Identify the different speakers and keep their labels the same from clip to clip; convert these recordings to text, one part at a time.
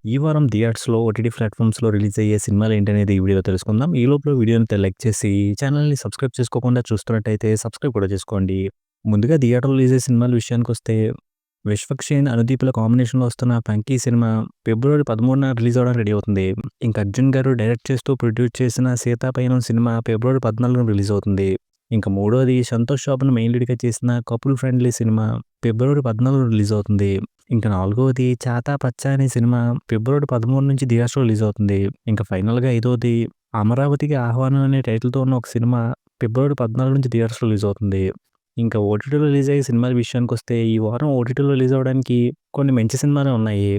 Speaker 1: ఈ వారం థియేటర్స్‌లో, ఓటీటీ ప్లాట్‌ఫామ్స్‌లో రిలీజ్ అయ్యే సినిమాలేంటనేది ఈ వీడియోలో తెలుసుకుందాం. ఈ లోపల వీడియోని లైక్ చేసి, ఛానెల్‌ని సబ్స్క్రైబ్ చేసుకోకుండా చూస్తున్నట్టయితే సబ్స్క్రైబ్ కూడా చేసుకోండి. ముందుగా థియేటర్‌లో రిలీజ్ అయ్యే సినిమాల విషయానికొస్తే, 'విశ్వక్ సేన్', 'అనుదీప్‌ల' కాంబినేషన్‌లో వస్తున్న 'పంకీ' సినిమా ఫిబ్రవరి 13న రిలీజ్ అవ్వడానికి రెడీ అవుతుంది. ఇంకా 'అర్జున్' గారు డైరెక్ట్ చేస్తూ ప్రొడ్యూస్ చేసిన 'సీతాపయనం' సినిమా ఫిబ్రవరి 14న రిలీజ్ అవుతుంది. ఇంకా మూడోది 'సంతోష్ శోభన్' మెయిన్ లీడ్‌గా చేసిన 'కపుల్ ఫ్రెండ్లీ' సినిమా ఫిబ్రవరి 14న రిలీజ్ అవుతుంది. ఇంకా నాలుగోది 'చాతా పచ్చా' అనే సినిమా ఫిబ్రవరి 13 నుంచి థియేటర్స్‌లో రిలీజ్ అవుతుంది. ఇంకా ఫైనల్‌గా ఐదోది 'అమరావతికి ఆహ్వానం' అనే టైటిల్‌తో ఉన్న ఒక సినిమా ఫిబ్రవరి 14 నుంచి థియేటర్స్‌లో రిలీజ్ అవుతుంది. ఇంకా ఓటీటీలో రిలీజ్ అయ్యే సినిమాల విషయానికొస్తే, ఈ వారం ఓటీటీలో రిలీజ్ అవ్వడానికి కొన్ని మంచి సినిమాలే ఉన్నాయి.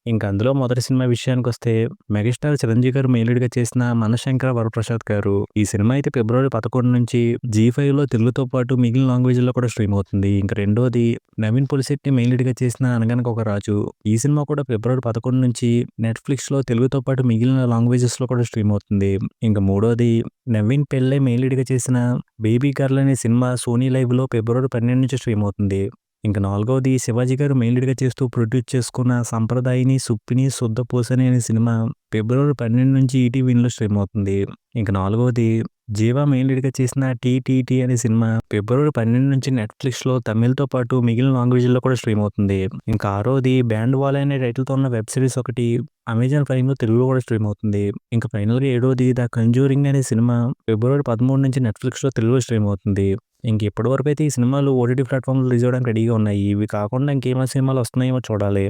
Speaker 1: ఇంకా అందులో మొదటి సినిమా విషయానికొస్తే, మెగాస్టార్ చిరంజీవి గారు మెయిన్ లీడ్‌గా చేసిన 'మనశంకర వరప్రసాద్' గారు. ఈ సినిమా అయితే ఫిబ్రవరి 11 నుంచి జీ5లో తెలుగుతో పాటు మిగిలిన లాంగ్వేజ్‌లో కూడా స్ట్రీమ్ అవుతుంది. ఇంకా రెండోది నవీన్ పొలిశెట్టి మెయిన్ లీడ్‌గా చేసిన 'అనగనగా ఒక రాజు'. ఈ సినిమా కూడా ఫిబ్రవరి 11 నుంచి నెట్‌ఫ్లిక్స్‌లో తెలుగుతో పాటు మిగిలిన లాంగ్వేజెస్‌లో కూడా స్ట్రీమ్ అవుతుంది. ఇంకా మూడోది నవీన్ పెళ్ళై మెయిన్ లీడ్‌గా చేసిన 'బేబీ గర్ల్' అనే సినిమా సోనీ లైవ్‌లో ఫిబ్రవరి 12 నుంచి స్ట్రీమ్ అవుతుంది. ఇంక నాలుగోది శివాజీ గారు మెయిన్ లీడ్‌గా చేస్తూ ప్రొడ్యూస్ చేసుకున్న 'సంప్రదాయిని సుప్పిని శుద్ధపూసని' అనే సినిమా ఫిబ్రవరి 12 నుంచి ఈటీవీలో స్ట్రీమ్ అవుతుంది. ఇంక నాలుగోది జీవా మెయిన్ లీడ్‌గా చేసిన 'టీటీటీ' అనే సినిమా ఫిబ్రవరి 12 నుంచి నెట్‌ఫ్లిక్స్‌లో తమిళ్‌తో పాటు మిగిలిన లాంగ్వేజ్‌లో కూడా స్ట్రీమ్ అవుతుంది. ఇంకా ఆరోది 'బ్యాండ్ వాలే' అనే టైటిల్‌తో ఉన్న వెబ్ సిరీస్ ఒకటి అమెజాన్ ప్రైమ్‌లో తెలుగులో కూడా స్ట్రీమ్ అవుతుంది. ఇంకా ఫైనల్‌గా ఏడోది 'ద కన్జ్యూరింగ్' అనే సినిమా ఫిబ్రవరి 13 నుంచి నెట్‌ఫ్లిక్స్‌లో తెలుగులో స్ట్రీమ్ అవుతుంది. ఇంక ఇప్పటివరకైతే ఈ సినిమాలు ఓటీటీ ప్లాట్‌ఫామ్‌లో రిలీజ్ అవ్వడానికి రెడీగా ఉన్నాయి. ఇవి కాకుండా ఇంకేమైనా సినిమాలు వస్తున్నాయేమో చూడాలి.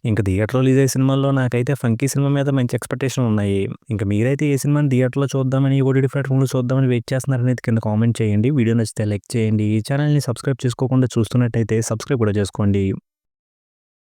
Speaker 1: ఇంక థియేటర్‌లో రిలీజ్ అయ్యే సినిమాల్లో నాకైతే 'ఫంకీ' సినిమా మీద మంచి ఎక్స్‌పెక్టేషన్‌లు ఉన్నాయి. ఇంక మీరైతే ఏ సినిమాని థియేటర్‌లో చూద్దామని, ఓటీటీ ప్లాట్‌ఫామ్‌లో చూద్దామని వెయిట్ చేస్తున్నారనేది కింద కామెంట్ చేయండి. వీడియో నచ్చితే లైక్ చేయండి. ఈ ఛానెల్‌ని సబ్స్క్రైబ్ చేసుకోకుండా చూస్తున్నట్టయితే సబ్స్క్రైబ్ కూడా చేసుకోండి.